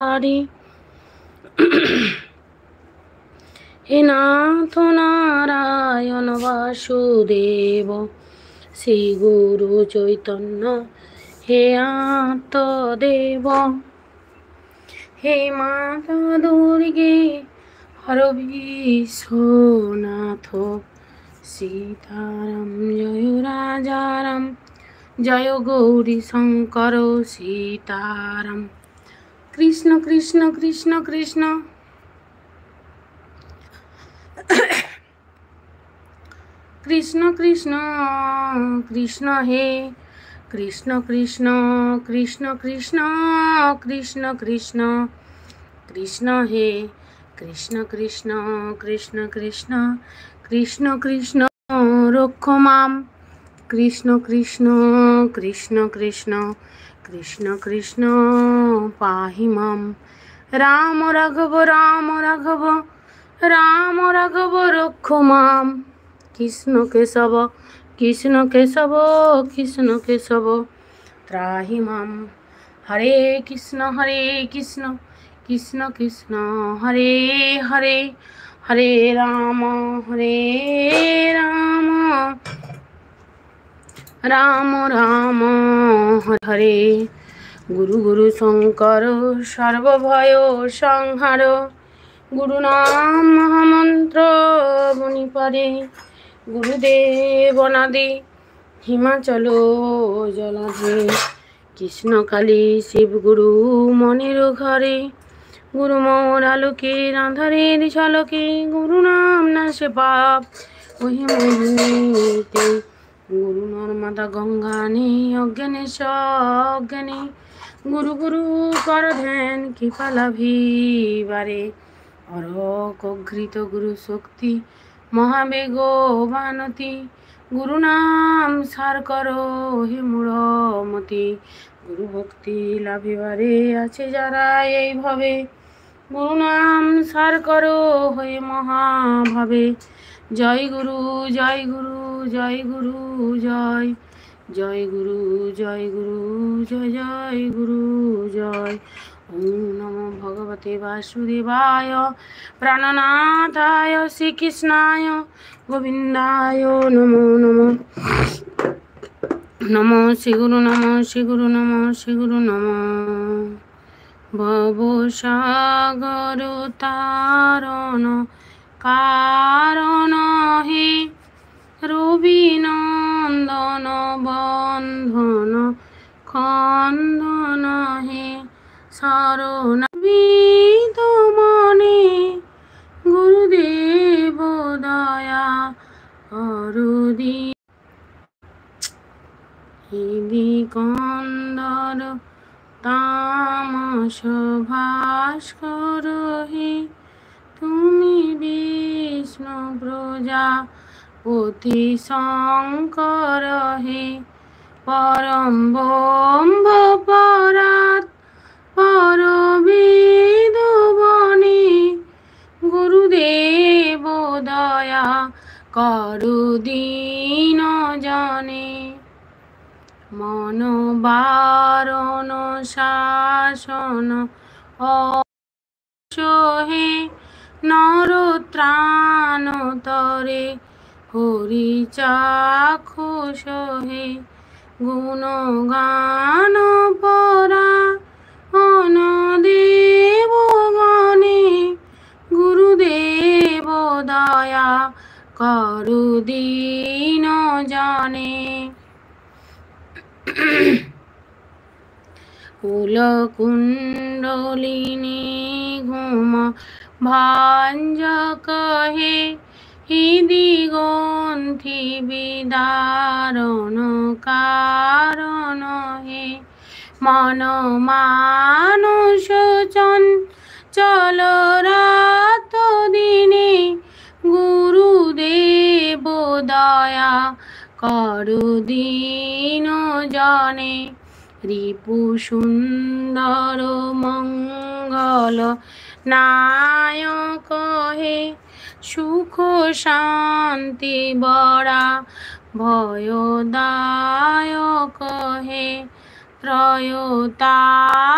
পারি। হে নাথ নারায়ণ বাসুদেব, শ্রী গুরু চৈতন্য হে আত্মদেব, হে মাতা দুর্গে হর বিশ্বনাথ, সীতারাম জয় রাজারাম, জয় গৌরী শঙ্কর সীতারাম। কৃষ্ণ কৃষ্ণ কৃষ্ণ কৃষ্ণ কৃষ্ণ কৃষ্ণ কৃষ্ণ হে কৃষ্ণ কৃষ্ণ কৃষ্ণ কৃষ্ণ কৃষ্ণ কৃষ্ণ কৃষ্ণ হে কৃষ্ণ কৃষ্ণ কৃষ্ণ কৃষ্ণ কৃষ্ণ কৃষ্ণ রক্ষ মাম, কৃষ্ণ কৃষ্ণ কৃষ্ণ কৃষ্ণ কৃষ্ণ কৃষ্ণ পাহি মাম। রাম রাঘব রাম রাঘব রাম রাঘব রক্ষ মাম, কৃষ্ণ কেশব কৃষ্ণ কেশব কৃষ্ণ কেশব ত্রাহি মাম। হরে কৃষ্ণ কৃষ্ণ কৃষ্ণ হরে হরে, হরে রাম রাম রাম হরে। গুরু গুরু শঙ্কর সর্বভয় সংহার, গুরু নাম মহামন্ত্র বনি পারে। গুরুদেব অনাদি হিমাচল জলাধে, কৃষ্ণ কালী শিব গুরু মনের ঘরে। গুরু মোর আলোকের আধারের ঝলকে, গুরু নাম নাশে পাপ ওহি মহিতে। গুরু নর্মদা গঙ্গা নেই অজ্ঞানে সজ্ঞানে, গুরু গুরু কর ধ্যান কৃপা লাভিবারে। অরক অঘৃত গুরু শক্তি মহাবেগ বানতি, গুরু নাম সার করো হে মূঢ়মতি। গুরু ভক্তি লাভিবারে আছে যারা এই ভাবে, গুরু নাম সার করো হয়ে মহাভাবে। জয় গুরু জয় গুরু জয় গুরু জয়, জয় গুরু জয় গুরু জয় জয় গুরু জয়। ওম নমো ভগবতে বাসুদেবায় প্রাণনাথায় শ্রীকৃষ্ণায় গোবিন্দায় নমো নমো। নমো শ্রী গুরু নমো শ্রী গুরু নমো শ্রী গুরু নমো। ভবসাগর তারণ কারণ হে, রবি নন্দন বন্ধন খন্দন হে। শরণাবিদ মনে গুরুদেব দয়া অরুদি, কন্দর তামস ভাস্কর হে। তুমি বিষ্ণু প্রজাপতি শঙ্কর হে, পরম ব্রহ্ম পরাৎ পর বেদ বনে। গুরুদেব দয়া করু দীন জনে, মন বারণ শাসন হে। নর ত্রাণ তরে হরি চাক্ষুষ হে, গুণ গান পরা অনদেব গণে। গুরুদেব দয়া করু দীন জনে। কুলকুণ্ডলিনী ঘুম ভাঞ্জক হে, হৃদিগ্রন্থি বিদারণ কারণ হে। মন মানুষ চঞ্চল রাত দিনে, গুরুদেব দয়া করু দীন জনে। রিপু সুন্দর মঙ্গল নায়ক হে, সুখ শান্তি বরা ভয়দায়ক হে। ত্রয়তা